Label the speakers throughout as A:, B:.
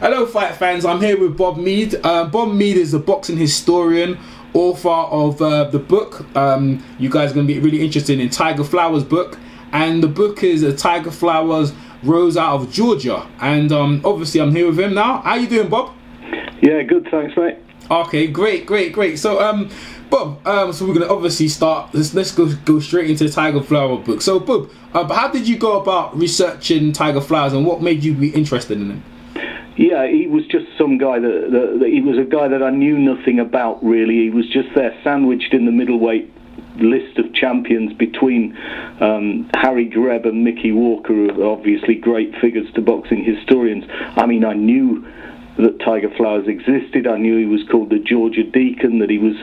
A: Hello fight fans, I'm here with Bob Mee. Bob Mee is a boxing historian, author of the book. You guys are going to be really interested in Tiger Flowers' book, and the book is Tiger Flowers Rose Out of Georgia, and obviously I'm here with him now. How you doing, Bob?
B: Yeah, good, thanks mate.
A: Okay, great. So Bob, so we're going to obviously start, let's go straight into the Tiger Flower book. So Bob, how did you go about researching Tiger Flowers, and what made you be interested in him?
B: Yeah, he was just some guy that he was a guy that I knew nothing about, really. He was just there, sandwiched in the middleweight list of champions between Harry Greb and Mickey Walker, who are obviously great figures to boxing historians. I mean, I knew that Tiger Flowers existed. I knew he was called the Georgia Deacon, that he was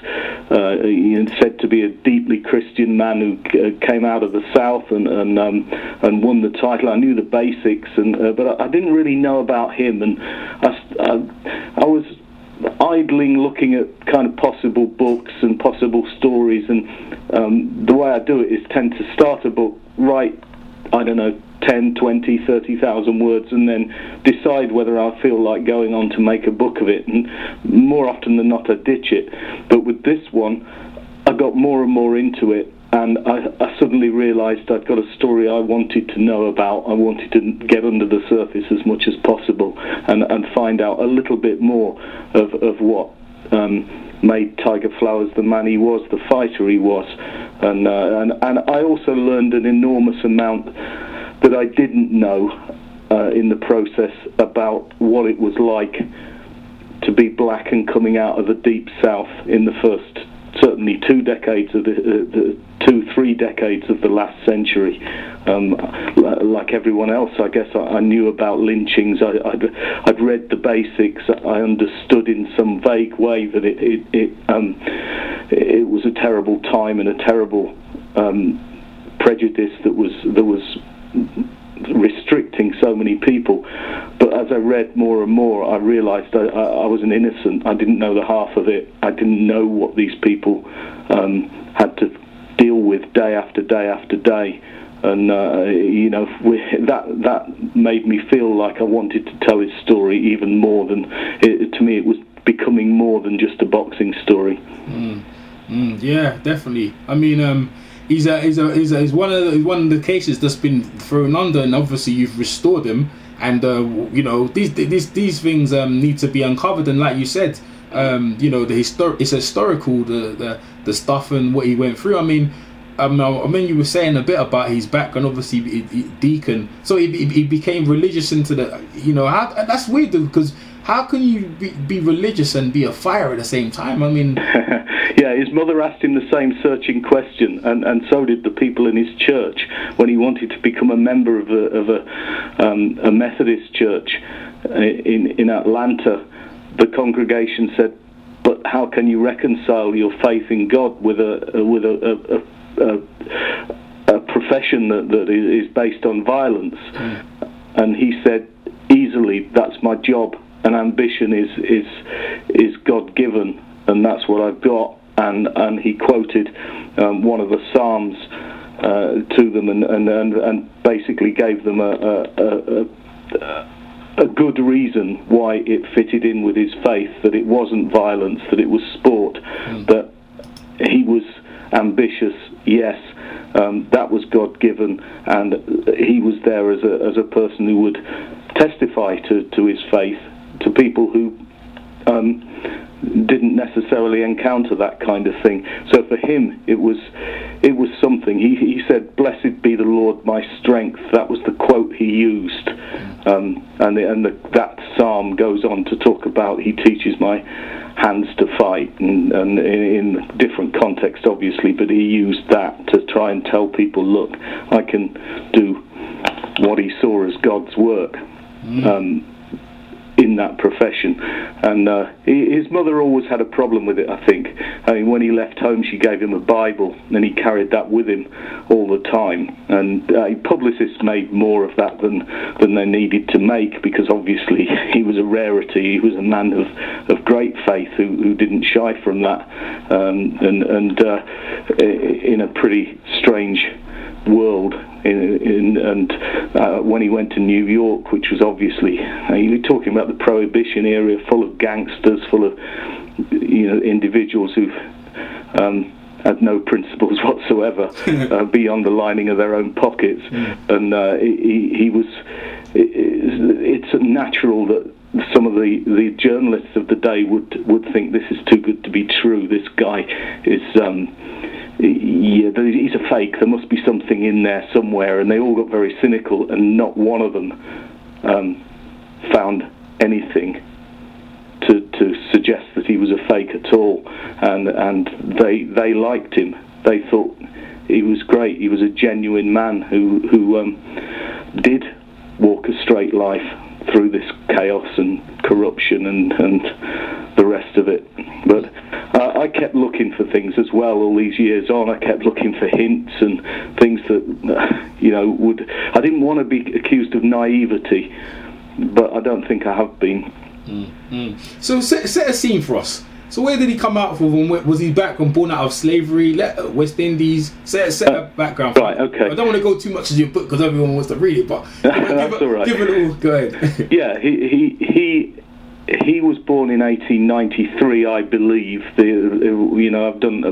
B: said to be a deeply Christian man who came out of the South and won the title. I knew the basics, but I didn't really know about him, and I was idling, looking at kind of possible books and possible stories, and the way I do it is tend to start a book, write, I don't know, 10, 20, 30,000 words, and then decide whether I feel like going on to make a book of it, and more often than not I ditch it. But with this one, I got more and more into it, and I suddenly realised I'd got a story I wanted to know about. I wanted to get under the surface as much as possible and find out a little bit more of what made Tiger Flowers the man he was, the fighter he was, and I also learned an enormous amount that I didn't know in the process about what it was like to be black and coming out of the deep South in the first, certainly 2 decades of the 2-3 decades of the last century. Like everyone else, I guess I knew about lynchings. I'd read the basics. I understood in some vague way that it was a terrible time and a terrible prejudice that was restricting so many people. But as I read more and more, I realised I was an innocent. I didn't know the half of it. I didn't know what these people had to deal with day after day after day, and that made me feel like I wanted to tell his story even more than to me it was becoming more than just a boxing story.
A: Yeah, definitely. I mean, he's one of the cases that's been thrown under, and obviously you've restored him, and these things need to be uncovered, and like you said, it's historical, the stuff and what he went through. I mean, you were saying a bit about his background, obviously deacon, so he became religious into the, that's weird though, because how can you be religious and be a fighter at the same time? I mean,
B: yeah, his mother asked him the same searching question, and so did the people in his church when he wanted to become a member of a Methodist church in Atlanta. The congregation said, "But how can you reconcile your faith in God with a profession that is based on violence?" And he said, "Easily, that's my job. And ambition is God-given, and that's what I've got." And he quoted one of the Psalms to them, and basically gave them a good reason why it fitted in with his faith, that it wasn't violence, that it was sport, that he was ambitious, yes, that was God-given, and he was there as a person who would testify to his faith to people who didn't necessarily encounter that kind of thing. So for him, it was something. He said, "Blessed be the Lord, my strength." That was the quote he used, that psalm goes on to talk about, "He teaches my hands to fight," and in different context, obviously, but he used that to try and tell people, look, I can do what he saw as God's work. In that profession, and his mother always had a problem with it, I think. I mean, when he left home, she gave him a Bible, and he carried that with him all the time. And publicists made more of that than they needed to make, because obviously he was a rarity. He was a man of great faith who didn't shy from that, and in a pretty strange world. And when he went to New York, which was obviously, you were talking about the Prohibition era, full of gangsters, full of individuals who've had no principles whatsoever beyond the lining of their own pockets. And he was. It's natural that some of the journalists of the day would think this is too good to be true. This guy is. He's a fake. There must be something in there somewhere, and they all got very cynical, and not one of them found anything to suggest that he was a fake at all. And they liked him. They thought he was great. He was a genuine man who did walk a straight life through this chaos and corruption and the rest of it. But I kept looking for things as well all these years on. I kept looking for hints and things that, I didn't want to be accused of naivety, but I don't think I have been.
A: So set a scene for us. So where did he come out from? Was he born out of slavery, West Indies? Set a background for
B: right, okay.
A: I don't want to go too much into your book because everyone wants to read it, but
B: that's all right.
A: Give it all. Go ahead.
B: Yeah, he was born in 1893, I believe. I've done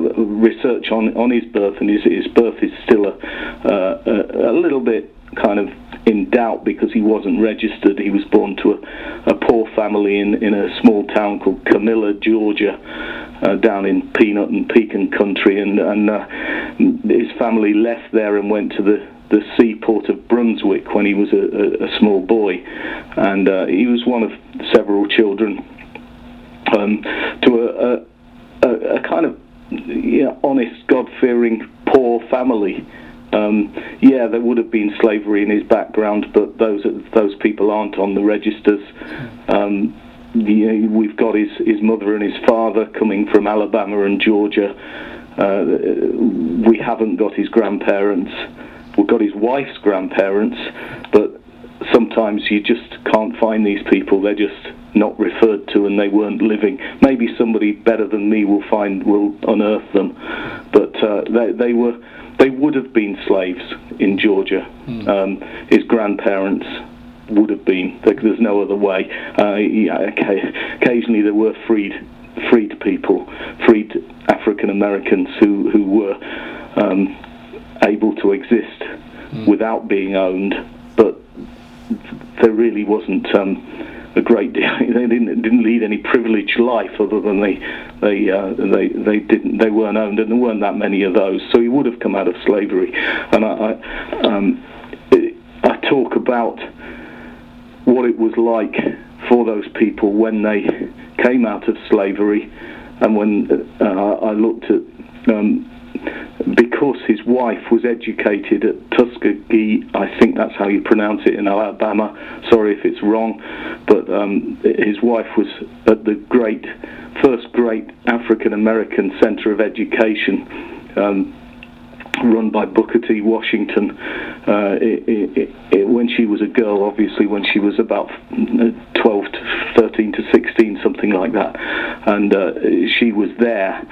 B: research on his birth, and his birth is still a little bit kind of in doubt because he wasn't registered. He was born to a poor family in a small town called Camilla, Georgia, down in peanut and pecan country, and his family left there and went to the seaport of Brunswick when he was a small boy, and he was one of several children to a kind of honest, God-fearing, poor family. There would have been slavery in his background, but those people aren't on the registers. We've got his mother and his father coming from Alabama and Georgia. We haven't got his grandparents. We've got his wife's grandparents, but sometimes you just can't find these people. They're just not referred to, and they weren't living. Maybe somebody better than me will unearth them, but they would have been slaves in Georgia. His grandparents would have been. There's no other way. Occasionally there were freed people, freed African Americans who were able to exist without being owned, but there really wasn't a great deal. They didn't lead any privileged life, other than they weren't owned, and there weren't that many of those. So he would have come out of slavery. And I talk about what it was like for those people when they came out of slavery, and when I looked at because his wife was educated at Tuskegee, I think that's how you pronounce it, in Alabama. Sorry if it's wrong, but his wife was at the first great African American Center of Education, run by Booker T. Washington, when she was a girl, obviously when she was about 13 to 16, something like that, and she was there.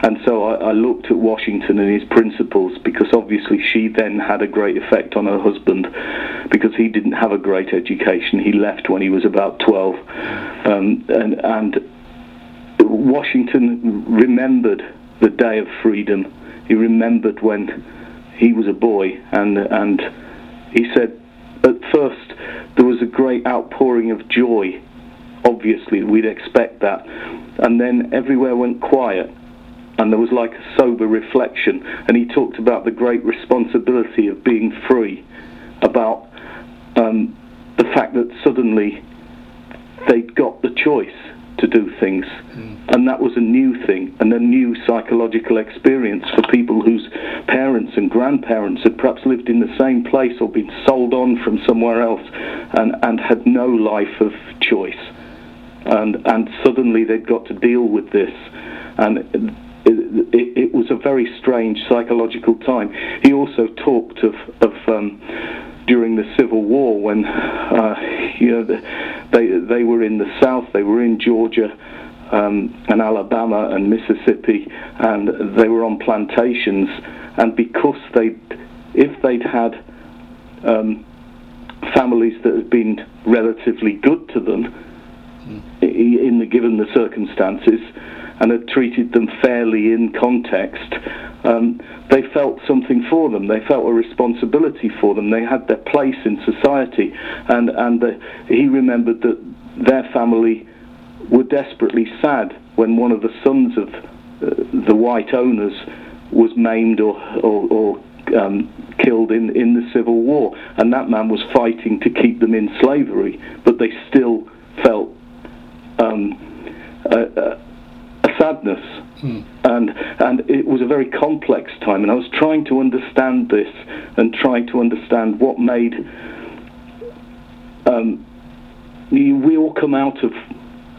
B: And so I looked at Washington and his principles, because obviously she then had a great effect on her husband, because he didn't have a great education. He left when he was about 12, and Washington remembered the day of freedom. He remembered when he was a boy, and he said at first there was a great outpouring of joy. Obviously, we'd expect that. And then everywhere went quiet, and there was like a sober reflection. And he talked about the great responsibility of being free, about the fact that suddenly they'd got the choice to do things. And that was a new thing, and a new psychological experience for people whose parents and grandparents had perhaps lived in the same place or been sold on from somewhere else, and had no life of choice. And suddenly they'd got to deal with this. And it was a very strange psychological time. He also talked of during the Civil War, when they were in the South, they were in Georgia and Alabama and Mississippi, and they were on plantations, and because they if they'd had families that had been relatively good to them given the circumstances, and had treated them fairly in context, they felt something for them. They felt a responsibility for them. They had their place in society, and he remembered that their family were desperately sad when one of the sons of the white owners was maimed or killed in the Civil War, and that man was fighting to keep them in slavery, but they still felt a sadness, and it was a very complex time, and I was trying to understand this and trying to understand what made we all come out of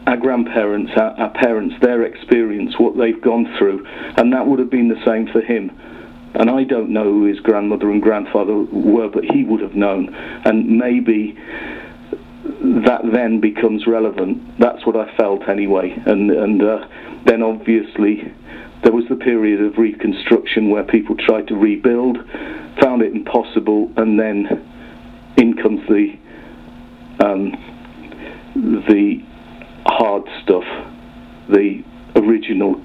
B: our grandparents, our parents, their experience, what they've gone through, and that would have been the same for him. And I don't know who his grandmother and grandfather were, but he would have known, and maybe that then becomes relevant. That's what I felt anyway. And then obviously there was the period of Reconstruction where people tried to rebuild, found it impossible, and then in comes the hard stuff, the original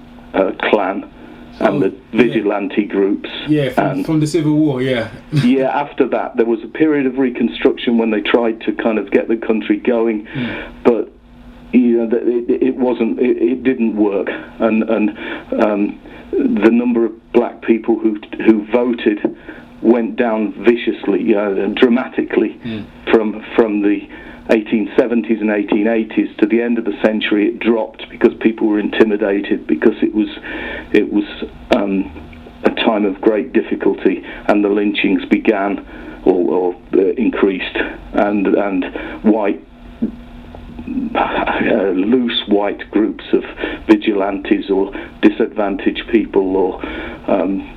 B: Klan and the vigilante groups.
A: Yeah, from the Civil War, yeah.
B: Yeah, after that, there was a period of Reconstruction when they tried to kind of get the country going, but you know, it didn't work, and the number of black people who voted went down viciously, dramatically, from the 1870s and 1880s to the end of the century. It dropped because people were intimidated, because it was a time of great difficulty, and the lynchings began or increased, and white loose white groups of vigilantes or disadvantaged people or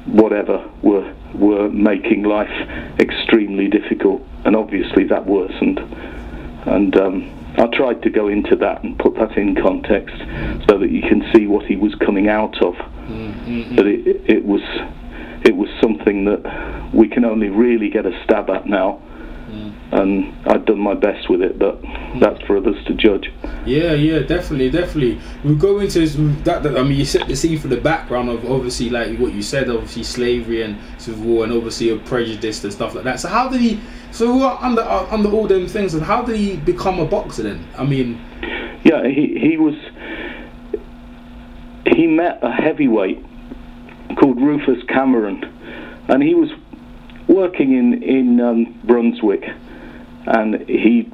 B: whatever were making life extremely difficult, and obviously that worsened. And I tried to go into that and put that in context so that you can see what he was coming out of. But it was something that we can only really get a stab at now. And I've done my best with it, but that's for others to judge.
A: Yeah, definitely. We'll go into this, that. I mean, you set the scene for the background of obviously, like what you said, obviously slavery and Civil War, and obviously a prejudice and stuff like that. So how did he? So under all them things, and how did he become a boxer then? I mean,
B: yeah, he met a heavyweight called Rufus Cameron, and he was working in Brunswick, and he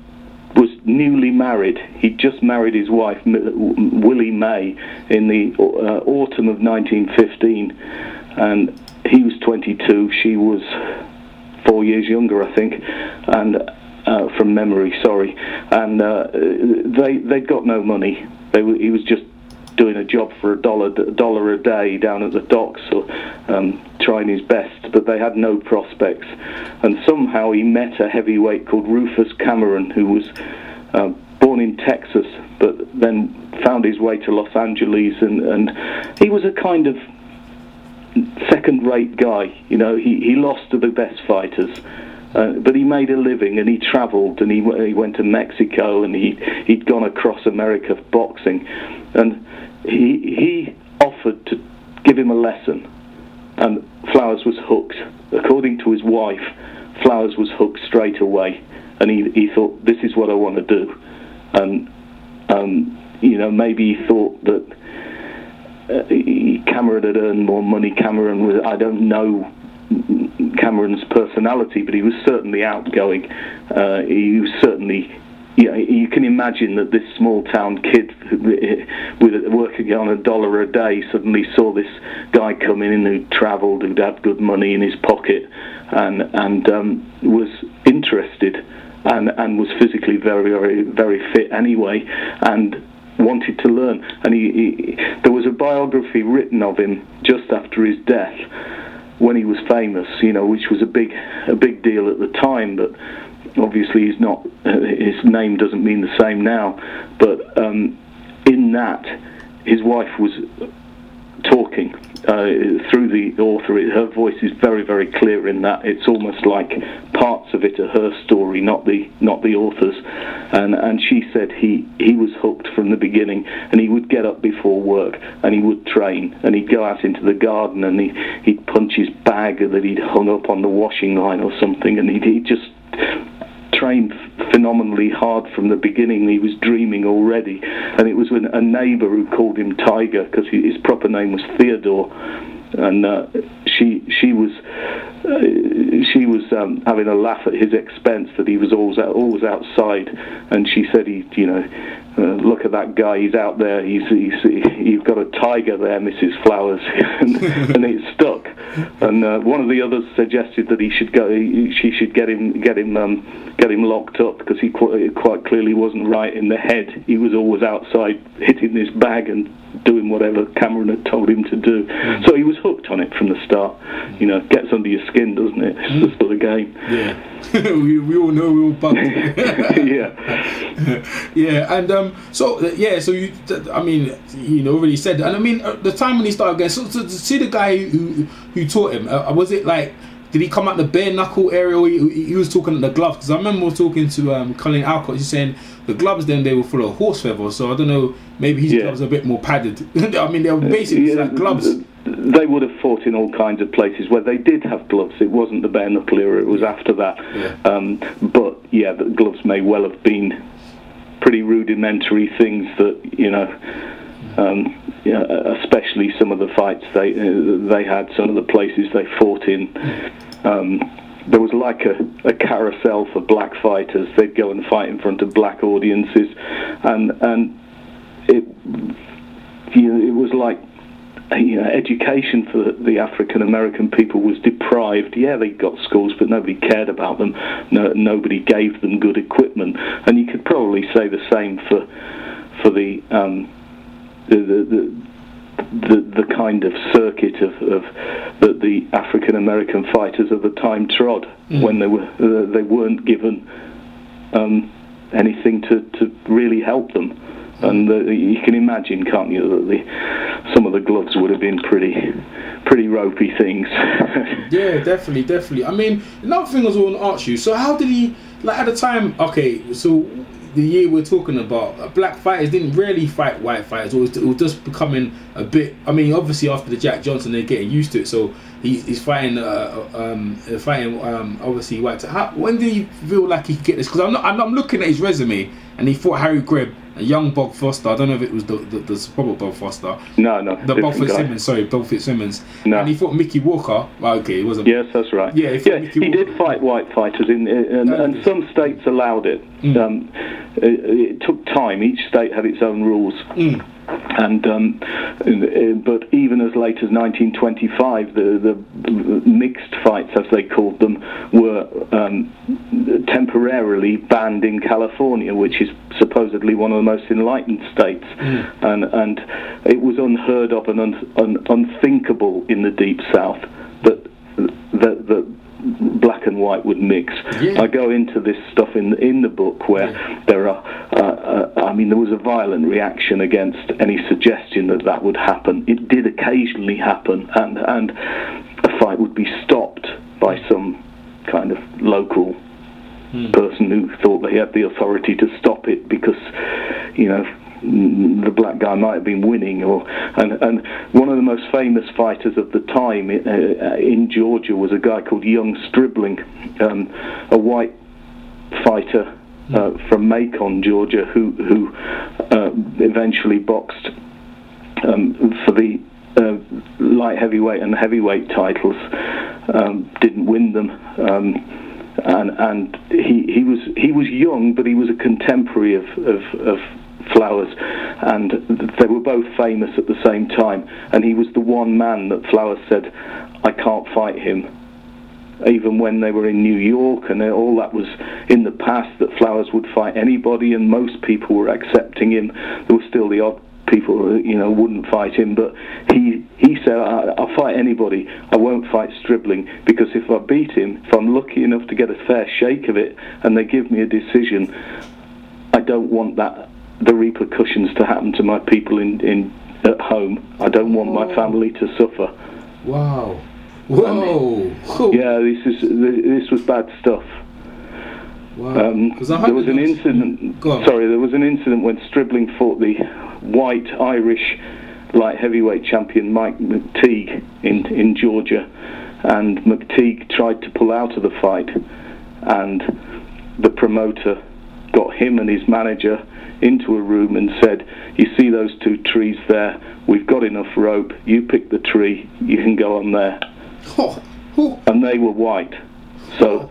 B: was newly married. He'd just married his wife, Willie May, in the autumn of 1915, and he was 22. She was 4 years younger, I think, and from memory, sorry. And they'd got no money. He was just doing a job for $1 a day down at the docks, or trying his best, but they had no prospects. And somehow he met a heavyweight called Rufus Cameron, who was born in Texas, but then found his way to Los Angeles, and he was a kind of second-rate guy. You know, he lost to the best fighters, but he made a living, and he travelled, and he went to Mexico, and he'd gone across America boxing, and he offered to give him a lesson, and Flowers was hooked. According to his wife, Flowers was hooked straight away, and he thought, this is what I want to do. And maybe he thought that Cameron had earned more money. Cameron was, I don't know Cameron's personality, but he was certainly outgoing. He was certainly, you can imagine that this small town kid with working on $1 a day suddenly saw this guy come in who travelled, who'd had good money in his pocket, and was interested, and was physically very, very, very fit anyway, and wanted to learn. And there was a biography written of him just after his death, when he was famous, which was a big deal at the time, but obviously his name doesn't mean the same now. But in that, his wife was talking through the author. Her voice is very, very clear in that. It's almost like parts of it are her story, not the author's. And she said he was hooked from the beginning, and he would get up before work and he would train, and he'd go out into the garden and he'd punch his bag that he'd hung up on the washing line or something, and he'd just trained phenomenally hard from the beginning. He was dreaming already, and it was a neighbour who called him Tiger because his proper name was Theodore, and she was having a laugh at his expense that he was always outside, and she said, look at that guy, he's out there, you've got a tiger there, Mrs. Flowers, and it stuck. And one of the others suggested that she should get him locked up because he quite clearly wasn't right in the head. He was always outside hitting this bag and doing whatever Cameron had told him to do. So he was hooked on it from the start. Gets under your skin, doesn't it? It's the sort of game.
A: Yeah. we all know we all bugged.
B: Yeah.
A: Yeah, and so you, I mean, already said that. And I mean, the time when he started again, so to see the guy who taught him, was it like, did he come out the bare knuckle area, or he was talking at the gloves? Because I remember talking to Colin Alcott, he's saying the gloves then, they were full of horse feather, so I don't know, maybe his gloves are a bit more padded. I mean, they were basically like gloves.
B: They would have fought in all kinds of places where they did have gloves. It wasn't the bare knuckle era, it was after that. Yeah. But yeah, the gloves may well have been pretty rudimentary things that, especially some of the fights they had, some of the places they fought in. There was like a carousel for black fighters. They'd go and fight in front of black audiences, and it was like, education for the African American people was deprived. Yeah, they got schools, but nobody cared about them. Nobody gave them good equipment, and you could probably say the same for the kind of circuit of that the African American fighters of the time trod when they weren't given anything to really help them. And you can imagine, can't you, that some of the gloves would have been pretty ropey things.
A: Yeah, definitely. I mean, another thing I was going to ask you, so how did he, like at the time, okay, so the year we're talking about, black fighters didn't really fight white fighters, it was just becoming a bit, I mean, obviously after the Jack Johnson, they're getting used to it, so he's fighting obviously white. When did he feel like he could get this? Because I'm looking at his resume, and he fought Harry Greb, a young Bob Foster. I don't know if it was the proper Bob Foster.
B: No.
A: The Bob Fitzsimmons, Bob Fitzsimmons.
B: No.
A: And he fought Mickey Walker. Well, okay, it wasn't.
B: Yes, that's right.
A: Yeah,
B: he did fight white fighters, and some states allowed it. It took time. Each state had its own rules. And but even as late as 1925, the mixed fights, as they called them, were temporarily banned in California, which is supposedly one of the most enlightened states. And it was unheard of and unthinkable in the Deep South that black and white would mix. I go into this stuff in the book where there are there was a violent reaction against any suggestion that would happen. It did occasionally happen, and a fight would be stopped by some kind of local person who thought they had the authority to stop it because the black guy might have been winning, and one of the most famous fighters of the time in Georgia was a guy called young Stribling, a white fighter from Macon, Georgia, who eventually boxed for the light heavyweight and heavyweight titles, didn't win them, and he was young, but he was a contemporary of Flowers, and they were both famous at the same time, and he was the one man that Flowers said, I can't fight him. Even when they were in New York and all that was in the past, that Flowers would fight anybody and most people were accepting him. There were still the odd people wouldn't fight him, but he said, I'll fight anybody, I won't fight Stribling, because if I beat him, if I'm lucky enough to get a fair shake of it and they give me a decision, I don't want the repercussions to happen to my people in at home. I don't want my family to suffer.
A: Wow. Whoa.
B: Yeah, this was bad stuff.
A: Wow.
B: There was an incident. Sorry, there was an incident when Stribling fought the white Irish light heavyweight champion Mike McTeague in Georgia, and McTeague tried to pull out of the fight, and the promoter got him and his manager into a room and said, "You see those two trees there? We've got enough rope. You pick the tree. You can go on there." And they were white, so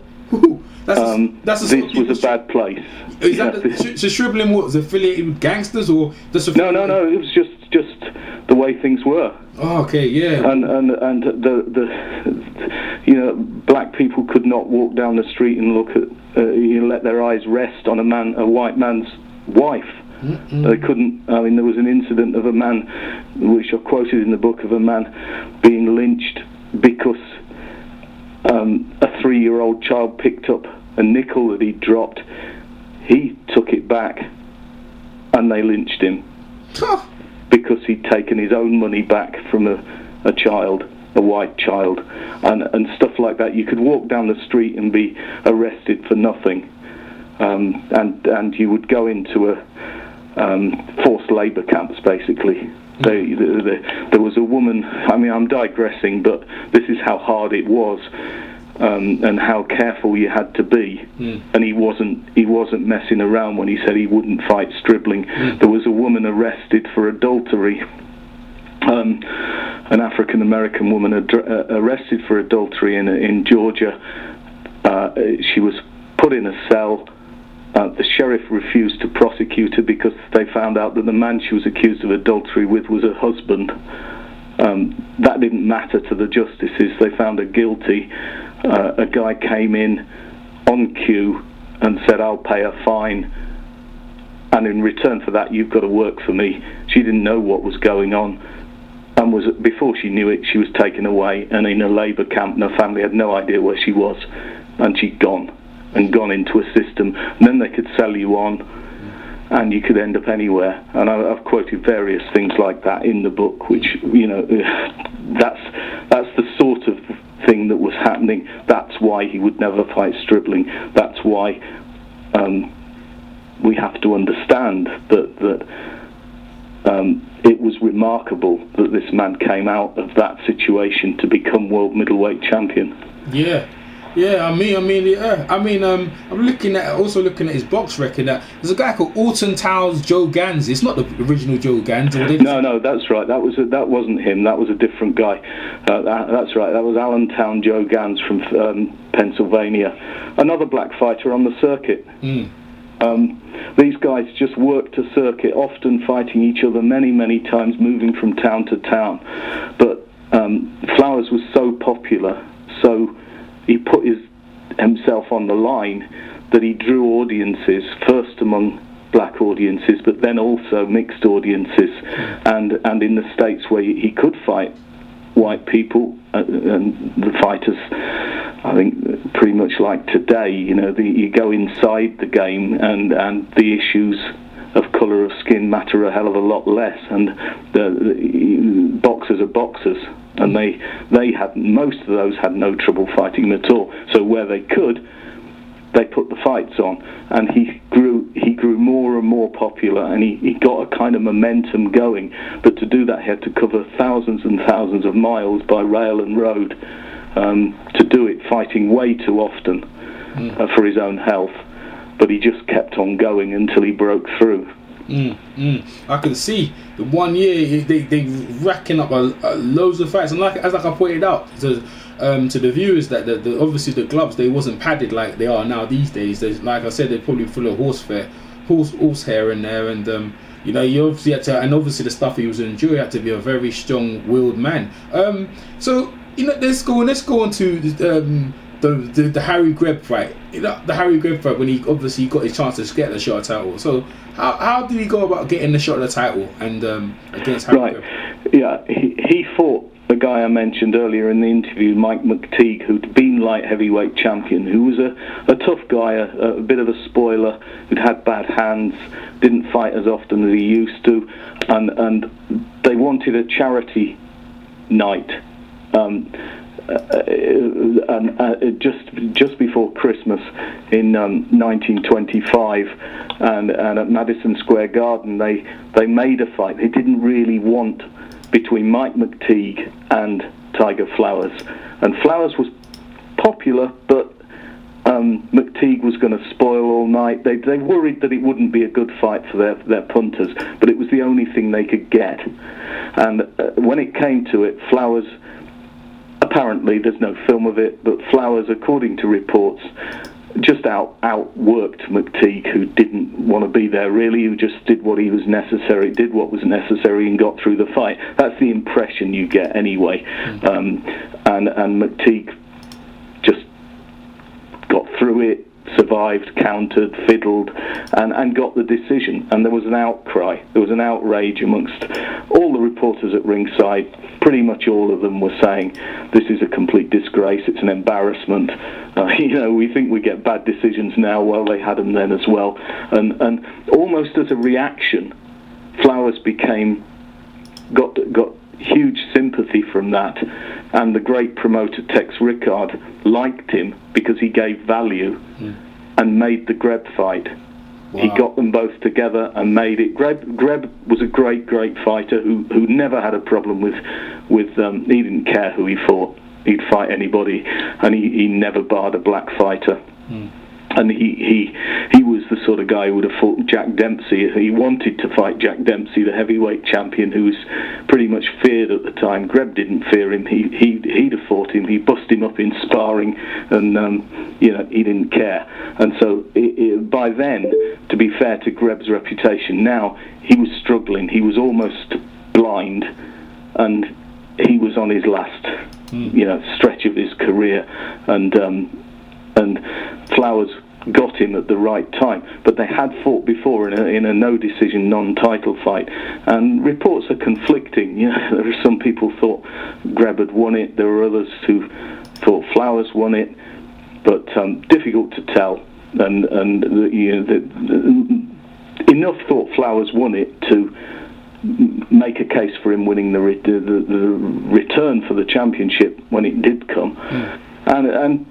B: this was a bad place.
A: Is that so? Stribling was affiliated with gangsters, or just
B: no? It was just the way things were.
A: Oh, okay, yeah.
B: And the black people could not walk down the street and look at let their eyes rest on a white man's wife. They couldn't. I mean, there was an incident of a man, which I quoted in the book, of a man being lynched because a 3-year-old child picked up a nickel that he dropped. He took it back, and they lynched him because he'd taken his own money back from a child, a white child, and stuff like that. You could walk down the street and be arrested for nothing, and you would go into a forced labour camps, basically. There was a woman. I mean, I'm digressing, but this is how hard it was, and how careful you had to be. And he wasn't messing around when he said he wouldn't fight Stribling. There was a woman arrested for adultery. An African American woman arrested for adultery in Georgia. She was put in a cell. The sheriff refused to prosecute her because they found out that the man she was accused of adultery with was her husband. That didn't matter to the justices. They found her guilty. A guy came in on cue and said, "I'll pay a fine, and in return for that, you've got to work for me." She didn't know what was going on, and before she knew it, she was taken away and in a labour camp, and her family had no idea where she was, and she'd gone into a system. And then they could sell you on, and you could end up anywhere. And I've quoted various things like that in the book, which, that's the sort of thing that was happening. That's why he would never fight Stribling. That's why we have to understand that it was remarkable that this man came out of that situation to become world middleweight champion. I'm looking at his box record. There's a guy called Alton Towns Joe Gans. It's not the original Joe Gans. No, that's right. That wasn't him. That was a different guy. That's right. That was Allentown Joe Gans from Pennsylvania, another black fighter on the circuit. These guys just worked a circuit, often fighting each other many times, moving from town to town. But Flowers was so popular, so he put himself on the line that he drew audiences, first among black audiences, but then also mixed audiences, and in the states where he could fight white people, and the fighters, I think, pretty much like today, you go inside the game, and the issues of colour of skin matter a hell of a lot less, and the boxers are boxers. And they had, most of those had no trouble fighting at all. So where they could, they put the fights on, and he grew more and more popular, and he got a kind of momentum going. But to do that, he had to cover thousands and thousands of miles by rail and road, to do it, fighting way too often for his own health. But he just kept on going until he broke through.
A: I can see the 1 year they racking up loads of fights, and as I pointed out to the viewers, that obviously the gloves, they wasn't padded like they are now these days. Like I said, they're probably full of horse hair in there, and you obviously had to, and obviously the stuff he was enduring, had to be a very strong-willed man. So let's go on to the Harry Greb fight. The Harry Greb fight, when he obviously got his chance to get the shot title. So how did he go about getting the shot of the title and against Harry Greb?
B: Yeah, he fought the guy I mentioned earlier in the interview, Mike McTeague, who'd been light heavyweight champion, who was a tough guy, a bit of a spoiler, who'd had bad hands, didn't fight as often as he used to, and they wanted a charity night. Just before Christmas in 1925, and at Madison Square Garden, they made a fight. They didn't really want between Mike McTeague and Tiger Flowers, and Flowers was popular, but McTeague was going to spoil all night. They worried that it wouldn't be a good fight for their punters, but it was the only thing they could get. And when it came to it, Flowers, apparently there's no film of it, but Flowers, according to reports, just outworked McTeague, who didn't want to be there really, who just did what was necessary and got through the fight. That's the impression you get anyway. And McTeague just got through it, survived, countered, fiddled, and got the decision. And there was an outcry, there was an outrage amongst all the reporters at ringside. Pretty much all of them were saying, this is a complete disgrace, it's an embarrassment. We think we get bad decisions now. Well, they had them then as well. And almost as a reaction, Flowers got huge sympathy from that, and the great promoter Tex Rickard liked him because he gave value and made the Greb fight. Wow. He got them both together and made it. Greb was a great fighter who never had a problem with he didn't care who he fought. He'd fight anybody, and he never barred a black fighter. And he was the sort of guy who would have fought Jack Dempsey. He wanted to fight Jack Dempsey, the heavyweight champion, who was pretty much feared at the time. Greb didn't fear him. He'd have fought him. He busted him up in sparring, and he didn't care. And so by then, to be fair to Greb's reputation, now he was struggling. He was almost blind, and he was on his last stretch of his career, and Flowers got him at the right time. But they had fought before in a no-decision, non-title fight, and reports are conflicting. There are some people thought Greb had won it. There were others who thought Flowers won it, but difficult to tell. And enough thought Flowers won it to make a case for him winning the return for the championship when it did come. And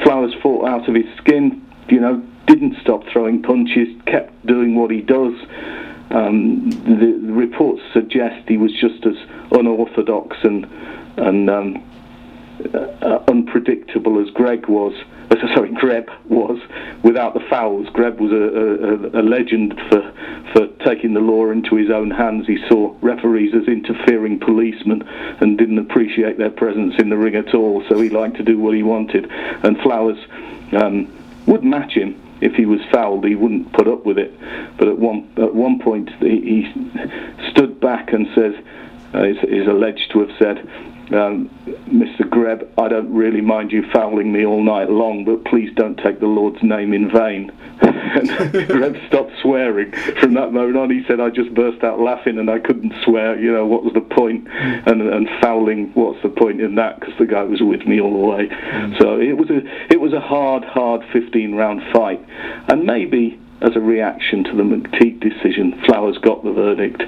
B: Flowers fought out of his skin, didn't stop throwing punches, kept doing what he does. The reports suggest he was just as unorthodox and unpredictable as Greb was without the fouls. Greb was a legend for taking the law into his own hands. He saw referees as interfering policemen and didn't appreciate their presence in the ring at all, so he liked to do what he wanted. And Flowers would match him. If he was fouled, he wouldn't put up with it. But at one point, he stood back and says, is alleged to have said, Mr. Greb, I don't really mind you fouling me all night long, but please don't take the Lord's name in vain. And Greb stopped swearing. From that moment on, he said, I just burst out laughing and I couldn't swear. What was the point? And fouling, what's the point in that? Because the guy was with me all the way. So it was a hard 15-round fight. And maybe as a reaction to the McTeague decision, Flowers got the verdict.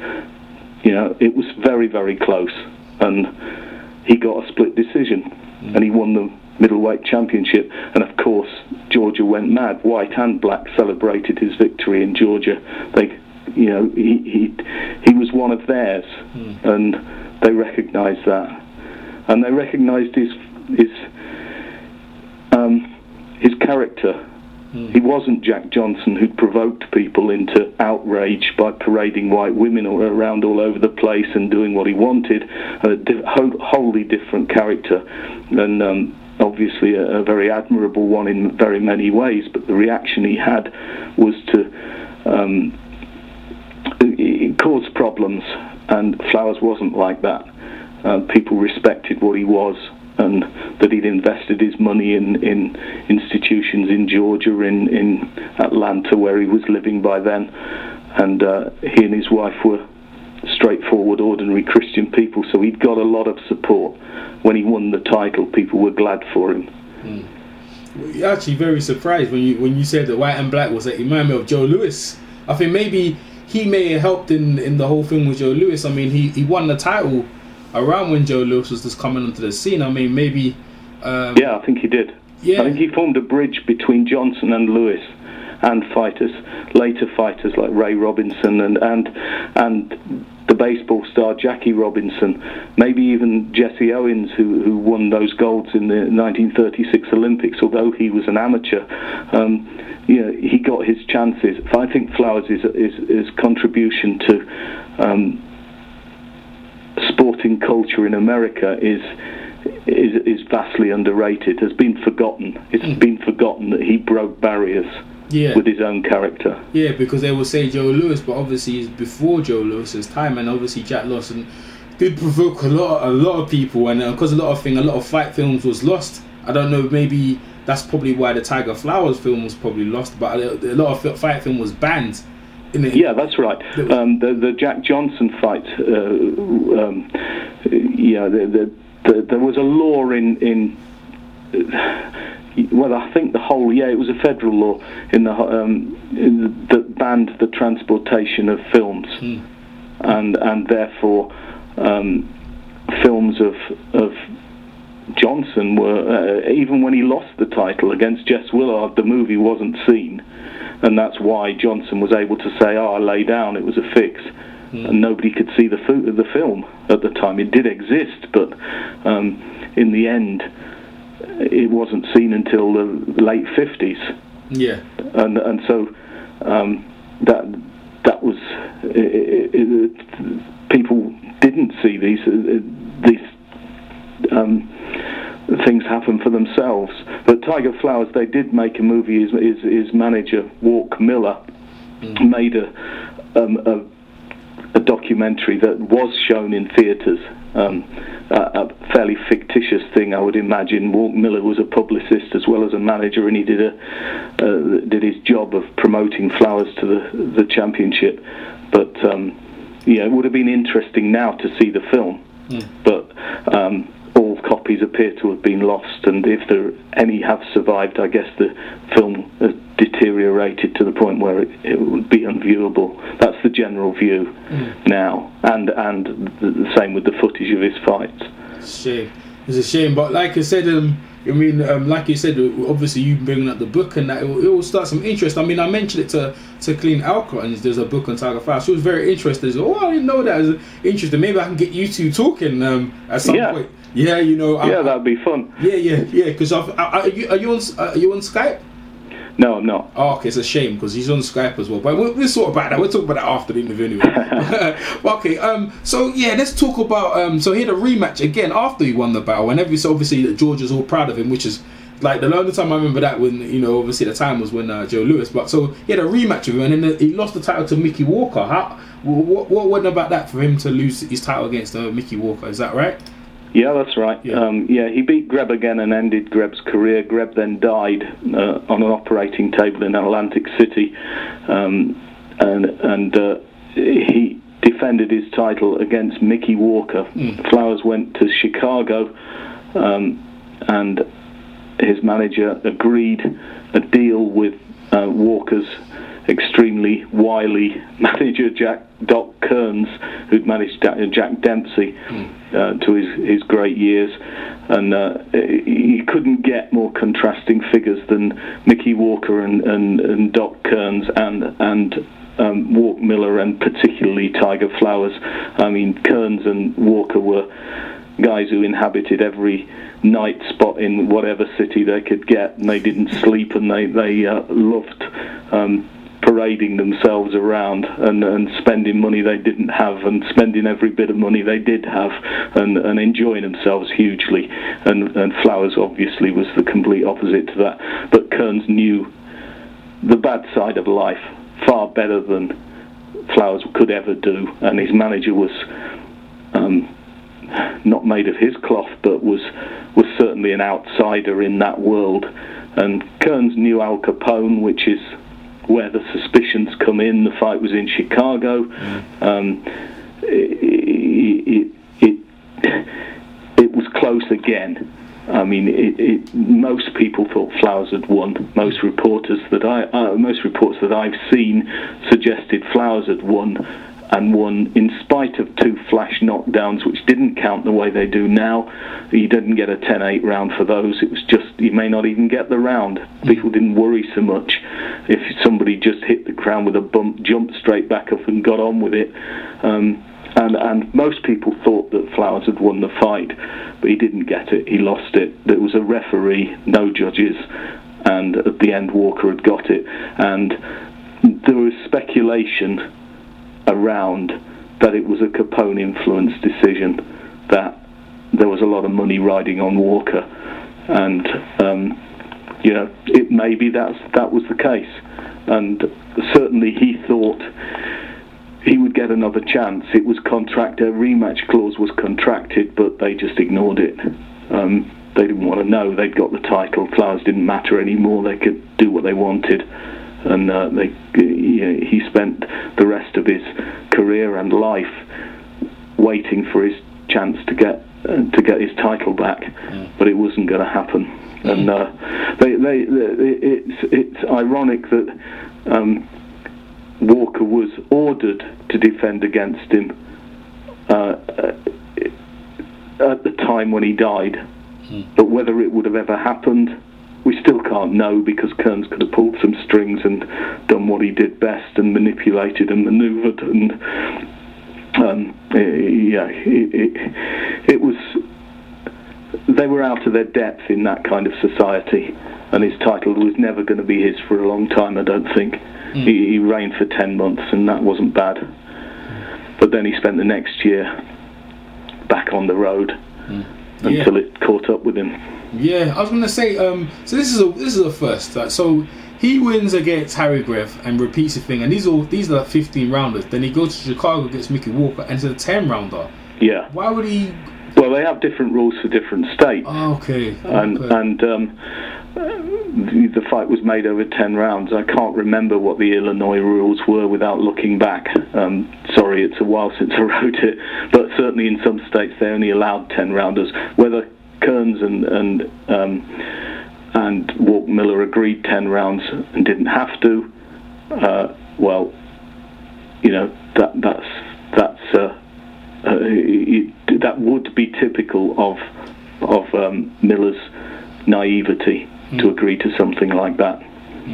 B: It was very, very close. And he got a split decision, and he won the middleweight championship. And of course, Georgia went mad. White and black celebrated his victory in Georgia. He was one of theirs, and they recognised that, and they recognised his character. He wasn't Jack Johnson, who'd provoked people into outrage by parading white women around all over the place and doing what he wanted. A wholly different character, and obviously a very admirable one in very many ways. But the reaction he had was to cause problems, and Flowers wasn't like that. People respected what he was, and that he'd invested his money in institutions in Georgia, in Atlanta, where he was living by then, and he and his wife were straightforward, ordinary Christian people. So he'd got a lot of support. When he won the title, people were glad for him.
A: You're actually very surprised when you said that white and black was that he reminded me of Joe Louis. I think maybe he may have helped in the whole thing with Joe Louis. I mean, he won the title around when Joe Louis was just coming onto the scene. I mean, maybe...
B: yeah, I think he did.
A: Yeah.
B: I think he formed a bridge between Johnson and Lewis, and later fighters like Ray Robinson and the baseball star Jackie Robinson, maybe even Jesse Owens, who won those golds in the 1936 Olympics. Although he was an amateur, he got his chances. I think Flowers' his contribution to sporting culture in America is vastly underrated. Has been forgotten. It's been forgotten that he broke barriers. Yeah. With his own character.
A: Yeah, because they will say Joe Louis, but obviously it's before Joe Louis's time, and obviously Jack Lawson did provoke a lot of people, and because a lot of fight films was lost. I don't know, maybe that's probably why the Tiger Flowers film was probably lost, but a lot of fight film was banned.
B: Yeah, that's right. The Jack Johnson fight. There was a law in well, I think it was a federal law that banned the transportation of films, and therefore films of Johnson were even when he lost the title against Jess Willard, the movie wasn't seen, and that's why Johnson was able to say, "Oh, I lay down, it was a fix." And nobody could see the film at the time. It did exist, but in the end, it wasn't seen until the late 50s. Yeah, and so that was people didn't see these things happen for themselves. But Tiger Flowers, they did make a movie. His manager Walk Miller made a documentary that was shown in theatres. A fairly fictitious thing, I would imagine. Walt Miller was a publicist as well as a manager, and he did his job of promoting Flowers to the championship. But it would have been interesting now to see the film, but all copies appear to have been lost, and if any have survived, I guess the film has deteriorated to the point where it would be unviewable. That's the general view now, and the same with the footage of his fights.
A: It's a shame, but like I said, like you said, obviously you bringing up the book and that it will start some interest. I mean, I mentioned it to Clean Alcott, and there's a book on Tiger Flowers. She was very interested. I didn't know that. I was interested. Maybe I can get you two talking at some point. Yeah,
B: that'd be fun.
A: Yeah. Because are you on Skype?
B: No, I'm not.
A: Oh, okay, it's a shame because he's on Skype as well. But we'll sort about that. We'll talk about that after the interview anyway. Okay, so yeah, let's talk about. So he had a rematch again after he won the battle, and obviously that George was all proud of him, which is like the only time I remember that when obviously the time was when Joe Louis. But so he had a rematch with him, and then he lost the title to Mickey Walker. What went about that for him to lose his title against Mickey Walker? Is that right?
B: Yeah, that's right. Yeah. He beat Greb again and ended Greb's career. Greb then died on an operating table in Atlantic City, and he defended his title against Mickey Walker. Flowers went to Chicago, and his manager agreed a deal with Walker's extremely wily manager Doc Kearns, who'd managed Jack Dempsey to his great years, and you couldn't get more contrasting figures than Mickey Walker and Doc Kearns and Walk Miller, and particularly Tiger Flowers. I mean, Kearns and Walker were guys who inhabited every night spot in whatever city they could get, and they didn't sleep, and they loved parading themselves around and spending money they didn't have, and spending every bit of money they did have, and enjoying themselves hugely. And Flowers obviously was the complete opposite to that. But Kearns knew the bad side of life far better than Flowers could ever do, and his manager was not made of his cloth, but was certainly an outsider in that world. And Kearns knew Al Capone, which is where the suspicions come in. The fight was in Chicago. it was close again. I mean, most people thought Flowers had won. Most reports that I've seen suggested Flowers had won, and won in spite of 2 flash knockdowns, which didn't count the way they do now. You didn't get a 10-8 round for those. It was just, you may not even get the round. People didn't worry so much. If somebody just hit the ground with a bump, jumped straight back up and got on with it. And most people thought that Flowers had won the fight, but he didn't get it. He lost it. There was a referee, no judges, and at the end Walker had got it. And there was speculation around that it was a Capone-influenced decision, that there was a lot of money riding on Walker, and it maybe that was the case, and certainly he thought he would get another chance. It was a rematch clause was contracted, but they just ignored it. They didn't want to know. They'd got the title. Flowers didn't matter anymore. They could do what they wanted. And he spent the rest of his career and life waiting for his chance to get his title back, but it wasn't going to happen. And it's ironic that Walker was ordered to defend against him at the time when he died, but whether it would have ever happened, we still can't know, because Kearns could have pulled some strings and done what he did best and manipulated and manoeuvred, and it was, they were out of their depth in that kind of society, and his title was never going to be his for a long time, I don't think. He reigned for 10 months, and that wasn't bad. But then he spent the next year back on the road until it caught up with him.
A: Yeah, I was going to say, so this is a first. So he wins against Harry Greff and repeats the thing, and these are 15 rounders. Then he goes to Chicago, gets Mickey Walker, and it's a 10 rounder.
B: Yeah.
A: Why would he?
B: Well, they have different rules for different states.
A: Oh, okay.
B: And the fight was made over 10 rounds. I can't remember what the Illinois rules were without looking back. Sorry, it's a while since I wrote it. But certainly in some states they only allowed 10 rounders. Whether Kearns and Walt Miller agreed 10 rounds and didn't have to, well, you know, that would be typical of Miller's naivety to agree to something like that.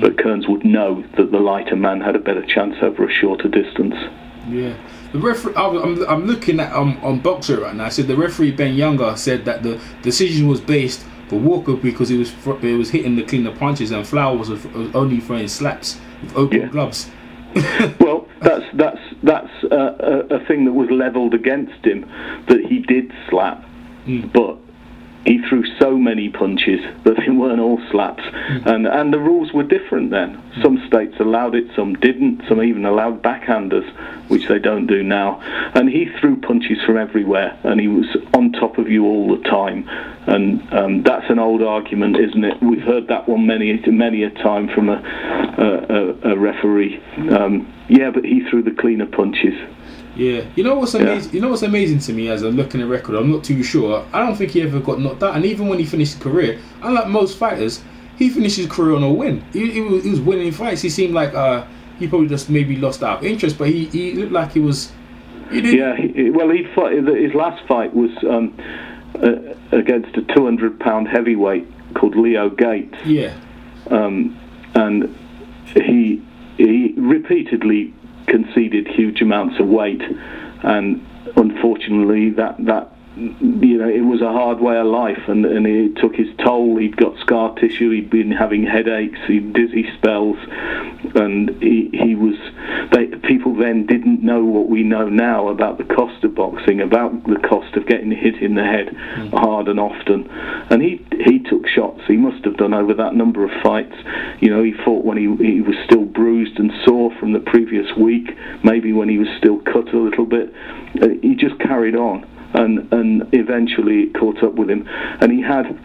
B: But Kearns would know that the lighter man had a better chance over a shorter distance.
A: Yeah. The referee, I'm looking at on Boxer right now. I said the referee Ben Younger said that the decision was based for Walker because it was hitting the cleaner punches, and Flower was only throwing slaps with open gloves.
B: Well, that's a thing that was levelled against him, that he did slap, but he threw so many punches that they weren't all slaps, and the rules were different then. Some states allowed it, some didn't. Some even allowed backhanders, which they don't do now. And he threw punches from everywhere, and he was on top of you all the time. And that's an old argument, isn't it? We've heard that one many a time from a referee. Yeah, but he threw the cleaner punches.
A: Yeah, you know what's amazing? You know what's amazing to me as I'm looking at the record? I'm not too sure. I don't think he ever got knocked out, and even when he finished his career, unlike most fighters, he finished his career on a win. He was winning fights. He seemed like he probably just maybe lost out of interest, but he looked like he was. He did. Yeah,
B: he'd fought, his last fight was against a 200-pound heavyweight called Leo Gates.
A: Yeah,
B: and he repeatedly conceded huge amounts of weight, and unfortunately that you know, it was a hard way of life, and it took his toll. He'd got scar tissue, he'd been having headaches, dizzy spells, and people then didn't know what we know now about the cost of boxing, about the cost of getting hit in the head hard and often. And he took shots. He must have done over that number of fights. You know, he fought when he was still bruised and sore from the previous week, maybe when he was still cut a little bit. He just carried on, and eventually it caught up with him, and he had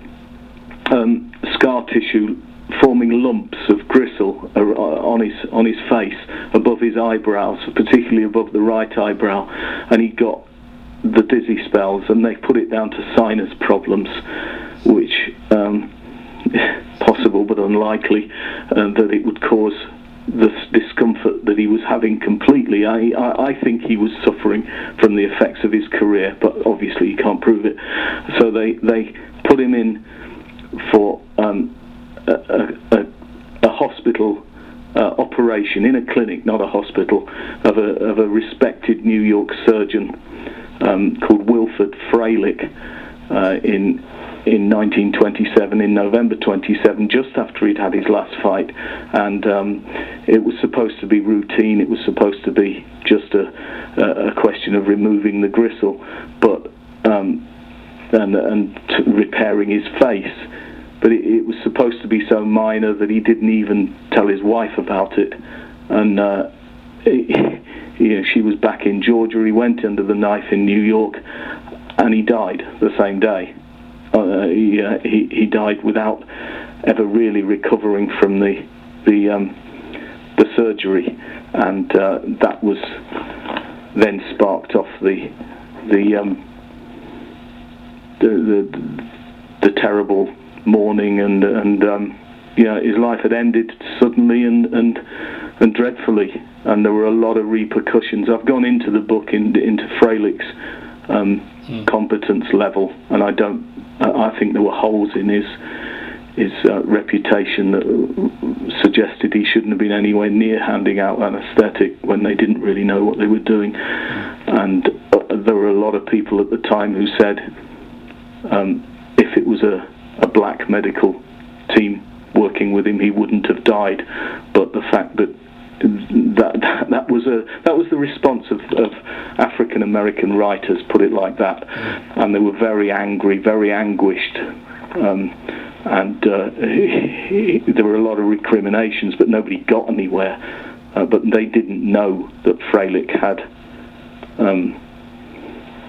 B: scar tissue forming lumps of gristle on his face, above his eyebrows, particularly above the right eyebrow, and he got the dizzy spells, and they put it down to sinus problems, which possible but unlikely, that it would cause the discomfort that he was having completely. I think he was suffering from the effects of his career, but obviously you can't prove it. So they put him in for a hospital operation in a clinic, not a hospital, of a respected New York surgeon called Wilford Freilich in 1927, in November 27, just after he'd had his last fight. And it was supposed to be routine. It was supposed to be just a question of removing the gristle, but and repairing his face. But it was supposed to be so minor that he didn't even tell his wife about it. And she was back in Georgia. He went under the knife in New York, and he died the same day. He died without ever really recovering from the surgery, and that was then sparked off the terrible mourning, and his life had ended suddenly and dreadfully, and there were a lot of repercussions. I've gone into the book into Freilich's competence level, and I think there were holes in his reputation that suggested he shouldn't have been anywhere near handing out anaesthetic when they didn't really know what they were doing. And there were a lot of people at the time who said if it was a black medical team working with him, he wouldn't have died. But the fact that that was the response of African American writers, put it like that, and they were very angry, very anguished, and there were a lot of recriminations, but nobody got anywhere. But they didn't know that Freilich had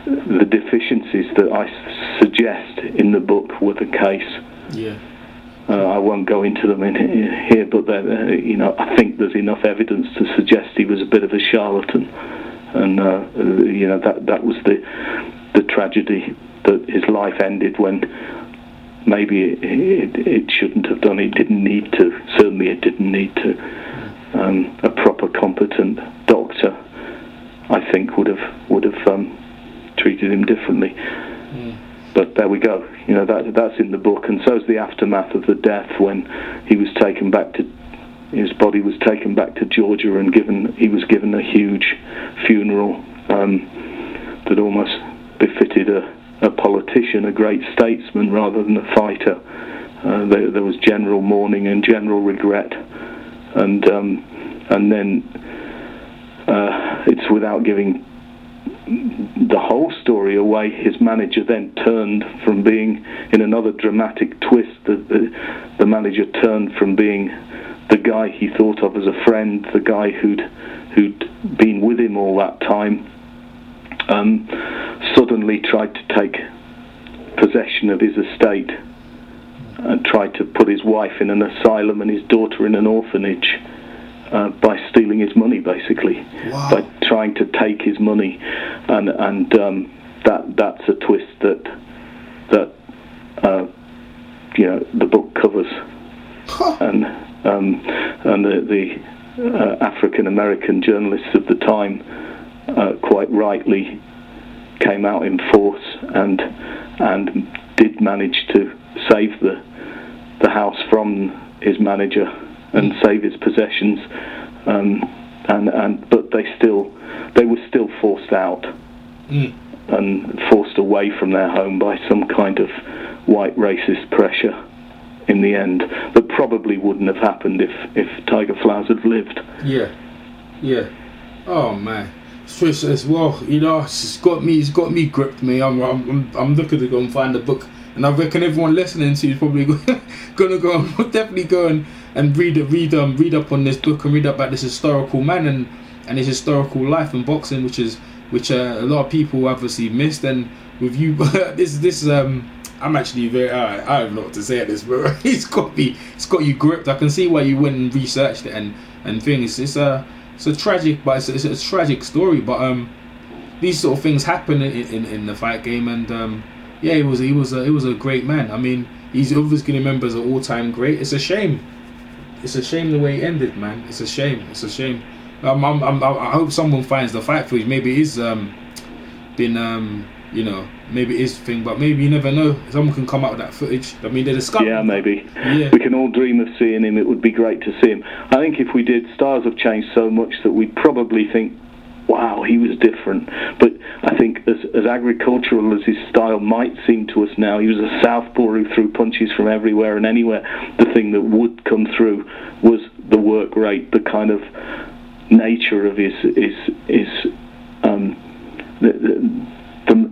B: the deficiencies that I suggest in the book were the case.
A: Yeah.
B: I won't go into them in here, but I think there's enough evidence to suggest he was a bit of a charlatan, and that was the tragedy, that his life ended when maybe it shouldn't have done. It didn't need to. Certainly, it didn't need to. A proper, competent doctor, I think, would have treated him differently. But there we go. That's in the book, and so's the aftermath of the death, when his body was taken back to Georgia, and he was given a huge funeral that almost befitted a politician, a great statesman, rather than a fighter. There was general mourning and general regret, and then it's without giving the whole story away, his manager then turned from being, in another dramatic twist, the manager turned from being the guy he thought of as a friend, the guy who'd been with him all that time, suddenly tried to take possession of his estate and tried to put his wife in an asylum and his daughter in an orphanage, by stealing his money, basically.
A: Wow.
B: By trying to take his money, and that's a twist that the book covers, and the African American journalists of the time quite rightly came out in force and did manage to save the house from his manager and save his possessions, but they were still forced out and forced away from their home by some kind of white racist pressure in the end, that probably wouldn't have happened if Tiger Flowers had lived.
A: Yeah. Oh man, Swiss as well. It's got me gripped. Me, I'm looking to go and find the book, and I reckon everyone listening to you is probably gonna go definitely go and read up on this book and read up about this historical man and his historical life in boxing, which a lot of people obviously missed. And with you, this I'm actually very I don't know what to say at this, but it's got you gripped. I can see why you went and researched it and things. It's a tragic, but it's a tragic story. But these sort of things happen in the fight game, and yeah, he was a great man. I mean, he's obviously going to remember as an all-time great. It's a shame. It's a shame the way it ended, man. It's a shame. It's a shame. I hope someone finds the fight footage. Maybe it's been you know, maybe it is thing, but maybe you never know. Someone can come out with that footage. I mean, they're discovered.
B: Yeah, maybe.
A: Yeah.
B: We can all dream of seeing him. It would be great to see him. I think if we did, styles have changed so much that we'd probably think, wow, he was different. But I think as agricultural as his style might seem to us now, he was a southpaw who threw punches from everywhere and anywhere. The thing that would come through was the work rate, the kind of nature of his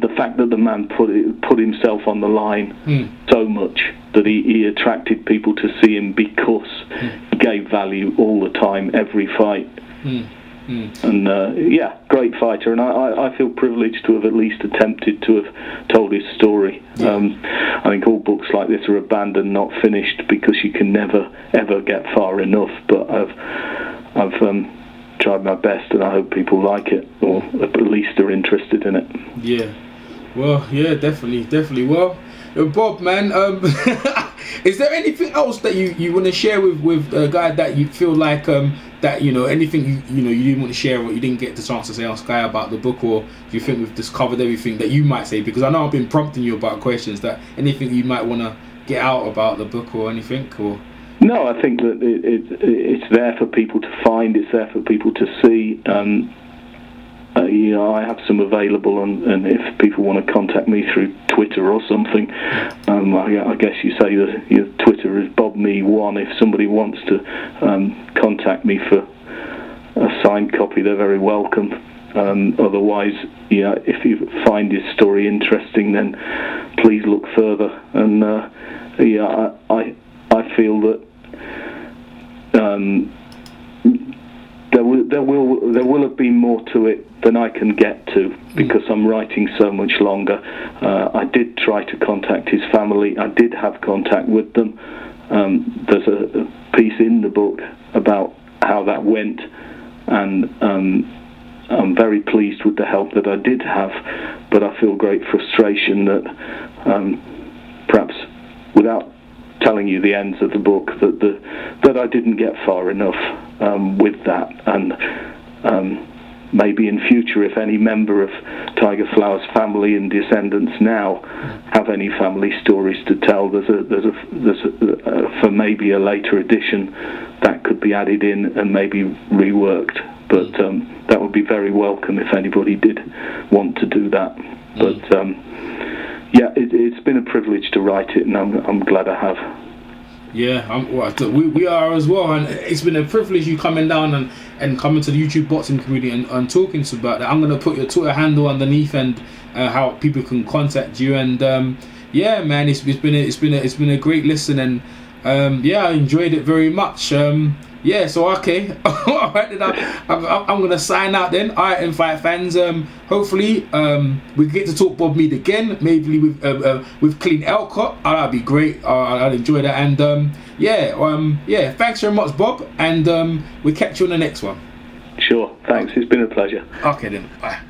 B: the fact that the man put himself on the line so much that he attracted people to see him because he gave value all the time, every fight. And yeah, great fighter, and I feel privileged to have at least attempted to have told his story. I think all books like this are abandoned, not finished, because you can never ever get far enough. But I've tried my best, and I hope people like it, or at least are interested in it.
A: Yeah, well, yeah, definitely. Well, Bob, man, is there anything else that you want to share with a guy that you feel like that, you know, anything you didn't want to share, or you didn't get the chance to say on Sky about the book, or do you think we've discovered everything that you might say? Because I know I've been prompting you about questions. That anything you might want to get out about the book or anything, or?
B: No, I think that it's there for people to find. It's there for people to see. You know, I have some available, and if people want to contact me through Twitter or something, I guess you say that your Twitter is Bob Mee 1. If somebody wants to contact me for a signed copy, they're very welcome. Otherwise, yeah, if you find his story interesting, then please look further. And yeah, I feel that there will have been more to it than I can get to, because I'm writing so much longer. I did try to contact his family. I did have contact with them. There's a piece in the book about how that went, and I'm very pleased with the help that I did have, but I feel great frustration that perhaps, without telling you the ends of the book, that I didn't get far enough with that. And maybe in future, if any member of Tiger Flower's family and descendants now have any family stories to tell, there's a for maybe a later edition that could be added in and maybe reworked. But that would be very welcome if anybody did want to do that. But yeah, it's been a privilege to write it, and I'm glad I have.
A: Yeah, we are as well, and it's been a privilege you coming down and coming to the YouTube boxing community and talking to about that. I'm gonna put your Twitter handle underneath, and how people can contact you. And yeah, man, it's been a great listen, and yeah, I enjoyed it very much. Yeah, so okay, alright, then I'm gonna sign out then. Alright, and fight fans. Hopefully, we get to talk Bob Mee again, maybe with Clean Elcott. Oh, that'd be great. I'd enjoy that. And yeah, thanks very much, Bob. And we'll catch you on the next one.
B: Sure, thanks. It's been a pleasure.
A: Okay then. Bye.